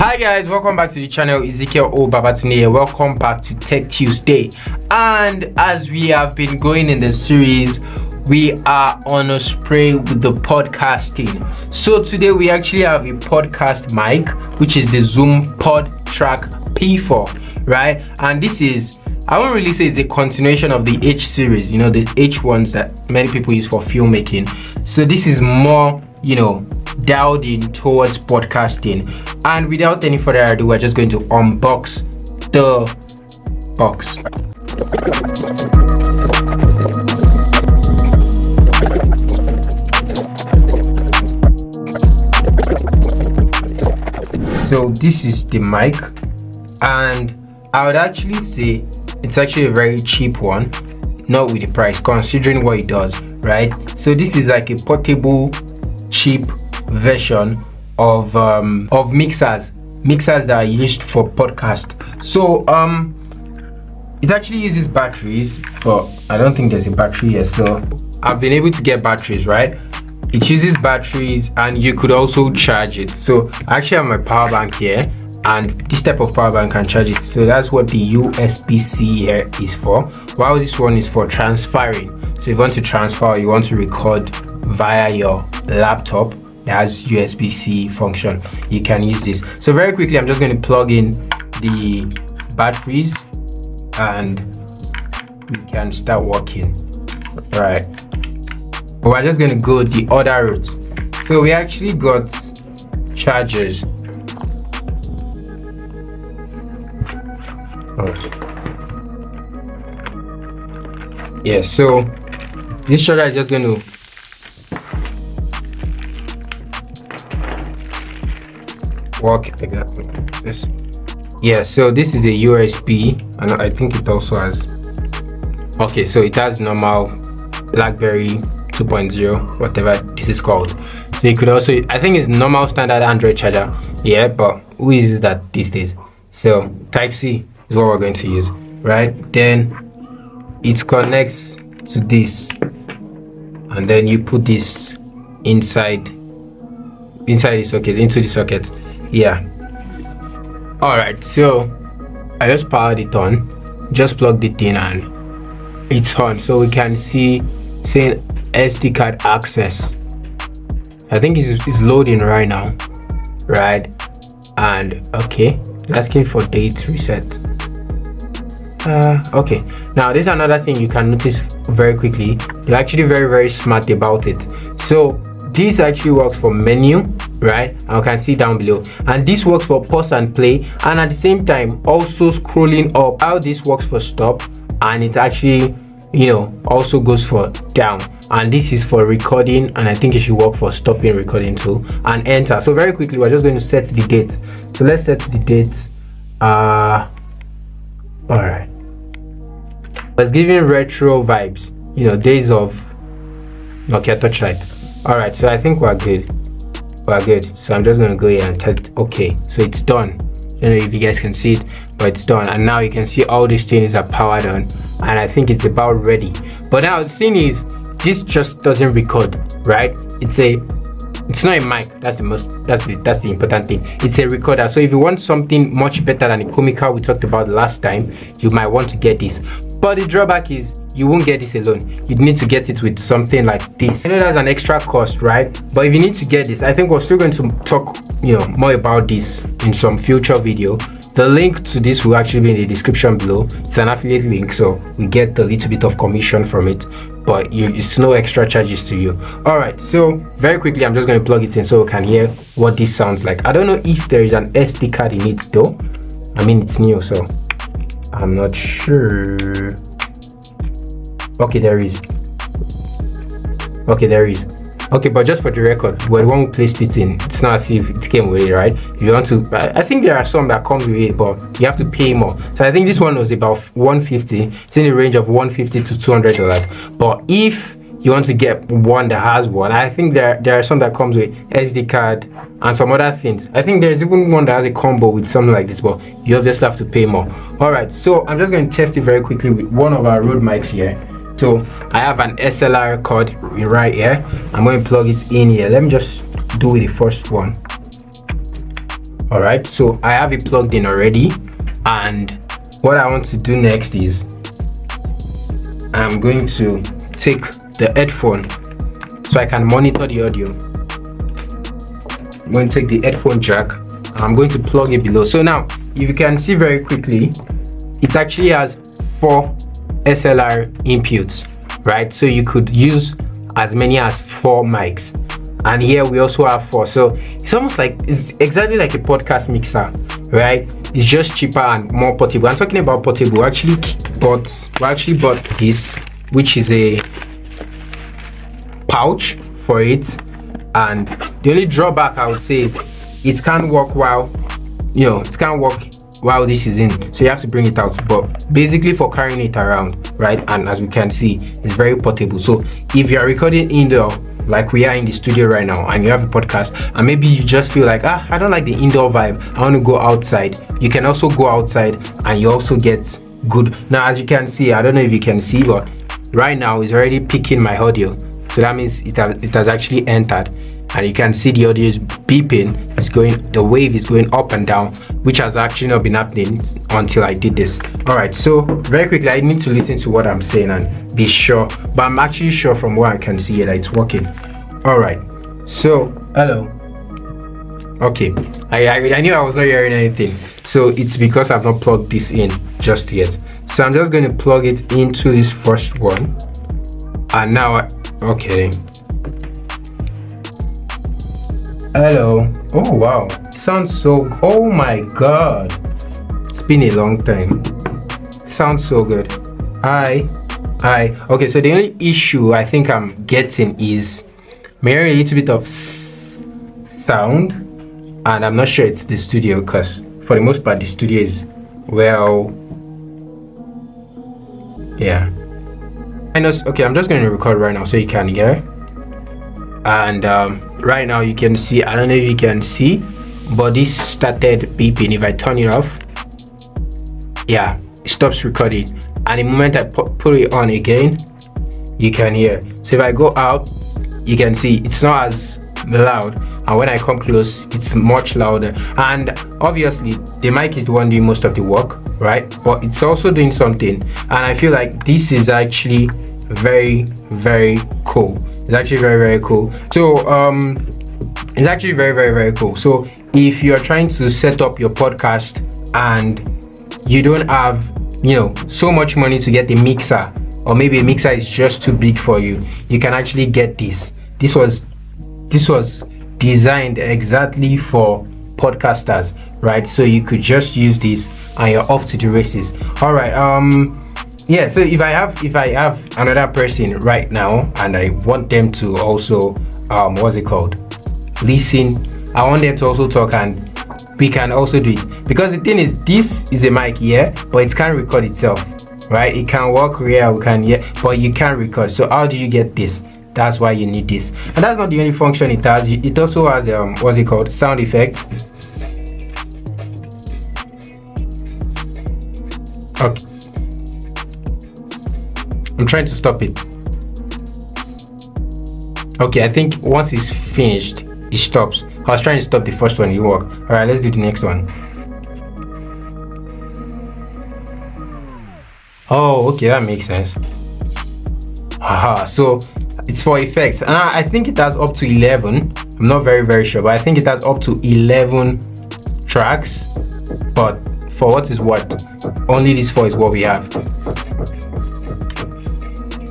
Hi guys, welcome back to the channel. Ezekiel Babatunde here. Welcome back to Tech Tuesday. And as we have been going in the series, we are on a spray with the podcasting. So today we actually have a podcast mic, which is the Zoom PodTrak P4, right? And this is, I won't really say it's a continuation of the H series, you know, the H ones that many people use for filmmaking. So this is more, you know, dialed in towards podcasting. And without any further ado, we're just going to unbox the box. So this is the mic, and I would actually say it's actually a very cheap one, not with the price considering what it does, right? So this is like a portable cheap version of mixers that are used for podcast. So it actually uses batteries, but I don't think there's a battery here. So I've been able to get batteries, right? It uses batteries and you could also charge it. So I actually have my power bank here, and this type of power bank can charge it. So that's what the USB-C here is for, while this one is for transferring. So if you want to transfer, you want to record via your laptop that has USB-C function, you can use this. So very quickly, I'm just going to plug in the batteries and we can start working. Right, but we're just going to go the other route. So we actually got chargers. Yeah, so this charger is just going to work like this. Yeah, so this is a USB, and I think it also has, okay, so it has normal BlackBerry 2.0, whatever this is called. So you could also, I think it's normal standard Android charger, yeah, but who uses that these days? So type C is what we're going to use, right? Then it connects to this, and then you put this inside the socket, into the socket. Yeah, all right, so I just powered it on, just plugged it in and it's on. So we can see saying SD card access. I think it's loading right now, right? And okay, it's asking for date reset. Okay, now there's another thing you can notice very quickly. They're actually very smart about it. So this actually works for menu, right? And you can see down below, and this works for pause and play, and at the same time also scrolling up. How this works for stop, and it actually, you know, also goes for down, and this is for recording, and I think it should work for stopping recording too, and enter. So very quickly, we're just going to set the date. So let's set the date. All right, it's giving retro vibes, you know, days of Nokia Touchlight. All right, so I think we're good. So I'm just gonna go here and tell it okay. So it's done. I don't know if you guys can see it, but it's done. And now you can see all these things are powered on, and I think it's about ready. But now the thing is, this just doesn't record, right? It's not a mic. That's the important thing. It's a recorder. So if you want something much better than the comical we talked about last time, you might want to get this. But the drawback is you won't get this alone. You need to get it with something like this. I know that's an extra cost, right? But if you need to get this, I think we're still going to talk, you know, more about this in some future video. The link to this will actually be in the description below. It's an affiliate link, so we get a little bit of commission from it, but it's no extra charges to you. All right, so very quickly, I'm just going to plug it in so we can hear what this sounds like. I don't know if there is an SD card in it though. I mean, it's new, so I'm not sure. Okay, there is. Okay, but just for the record, we're the one who placed it in. It's not as if it came with it, right? If you want to, I think there are some that comes with it, but you have to pay more. So I think this one was about $150. It's in the range of $150 to $200. But if you want to get one that has one, I think there are some that comes with SD card and some other things. I think there's even one that has a combo with something like this, but you obviously have to pay more. All right, so I'm just going to test it very quickly with one of our Rode mics here. So I have an SLR cord right here. I'm going to plug it in here. Let me just do the first one. All right, so I have it plugged in already, and what I want to do next is I'm going to take the headphone so I can monitor the audio. I'm going to take the headphone jack and I'm going to plug it below. So now, if you can see very quickly, it actually has 4 SLR inputs, right? So you could use as many as 4 mics, and here we also have 4. So it's almost like, it's exactly like a podcast mixer, right? It's just cheaper and more portable. I'm talking about portable. We actually bought this, which is a pouch for it, and the only drawback I would say is it can't work while this is in, so you have to bring it out, but basically for carrying it around, right? And as we can see, it's very portable. So if you are recording indoor like we are in the studio right now, and you have a podcast, and maybe you just feel like, I don't like the indoor vibe, I want to go outside, you can also go outside and you also get good. Now as you can see, I don't know if you can see, but right now it's already picking my audio, so that means it has actually entered, and you can see the audio is beeping. It's going, the wave is going up and down, which has actually not been happening until I did this. All right, so very quickly, I need to listen to what I'm saying and be sure, but I'm actually sure from what I can see that it's working. All right, so hello. Okay, I knew I was not hearing anything, so it's because I've not plugged this in just yet. So I'm just going to plug it into this first one, and now okay. Hello. Oh wow, it sounds so, oh my god, it's been a long time. It sounds so good. Hi. Okay, so the only issue I think I'm getting is maybe a little bit of sound, and I'm not sure it's the studio, because for the most part the studio is, well, yeah. Okay, I'm just going to record right now so you can hear. And right now you can see, I don't know if you can see, but this started beeping. If I turn it off, yeah, it stops recording, and the moment I put it on again, you can hear. So if I go out, you can see it's not as loud, and when I come close, it's much louder. And obviously the mic is the one doing most of the work, right? But it's also doing something, and I feel like this is actually very cool. It's actually very cool. So it's actually very cool. So if you're trying to set up your podcast and you don't have, so much money to get a mixer, or maybe a mixer is just too big for you, you can actually get this. This was designed exactly for podcasters, right? So you could just use this and you're off to the races. All right, yeah, so if I have another person right now and I want them to also what's it called, listen, I want them to also talk, and we can also do it, because the thing is, this is a mic here, but it can't record itself, right? It can work here, we can hear, but you can't record. So how do you get this? That's why you need this. And that's not the only function it has. It also has what's it called, sound effects. Okay, I'm trying to stop it. Okay, I think once it's finished, it stops. I was trying to stop the first one, it worked. All right, let's do the next one. Oh, okay, that makes sense. Haha, so it's for effects, and I think it has up to 11. I'm not very sure, but I think it has up to 11 tracks, but for what is what, only this 4 is what we have.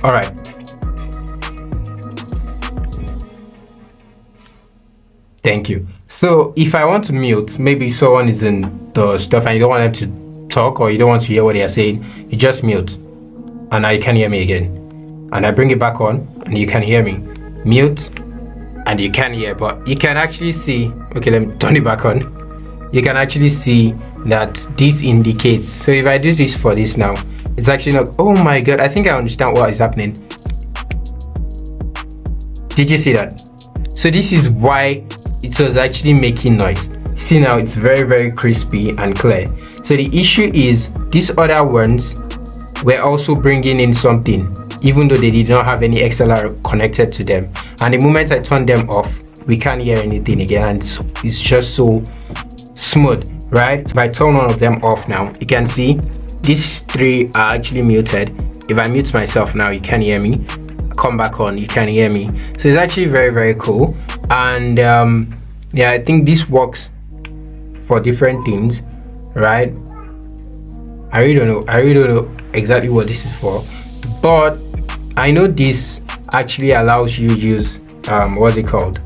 All right, thank you. So if I want to mute, maybe someone is in the stuff and you don't want them to talk, or you don't want to hear what they are saying, you just mute, and now you can hear me again. And I bring it back on and you can hear me. Mute and you can hear, but you can actually see, okay, let me turn it back on. You can actually see that this indicates, so if I do this for this now, it's actually not, oh my god, I think I understand what is happening. Did you see that? So this is why it was actually making noise. See, now it's very crispy and clear. So the issue is, these other ones were also bringing in something, even though they did not have any XLR connected to them. And the moment I turn them off, we can't hear anything again, and it's just so smooth, right? If I turn one of them off now, you can see these three are actually muted. If I mute myself now, you can hear me. Come back on, you can hear me. So it's actually very, very cool. And yeah, I think this works for different things, right? I really don't know exactly what this is for, but I know this actually allows you to use what's it called,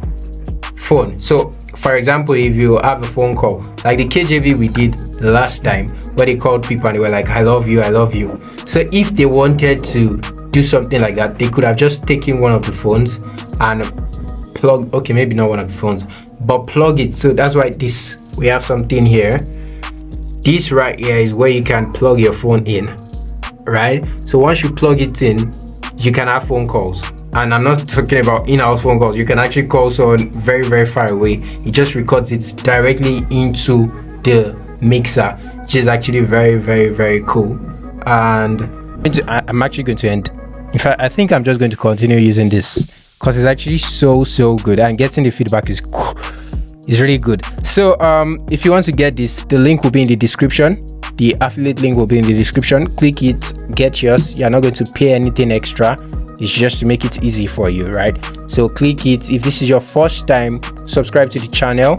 phone. So for example, if you have a phone call like the KJV we did the last time, where they called people and they were like, I love you, I love you. So if they wanted to do something like that, they could have just taken one of the phones and plug, okay, maybe not one of the phones, but plug it. So that's why this, we have something here. This right here is where you can plug your phone in, right? So once you plug it in, you can have phone calls. And I'm not talking about in-house phone calls. You can actually call someone very, very far away. It just records it directly into the mixer, which is actually very, very, very cool. And I'm actually going to end. In fact, I think I'm just going to continue using this because it's actually so good, and getting the feedback is cool. It's really good. So if you want to get this, the link will be in the description. The affiliate link will be in the description. Click it, get yours. You're not going to pay anything extra. It's just to make it easy for you, right? So click it. If this is your first time, subscribe to the channel.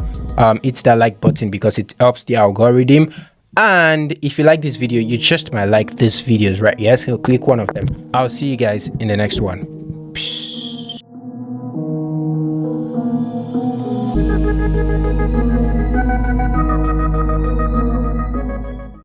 Hit that like button because it helps the algorithm. And if you like this video, you just might like these videos, right? Yes, so click one of them. I'll see you guys in the next one.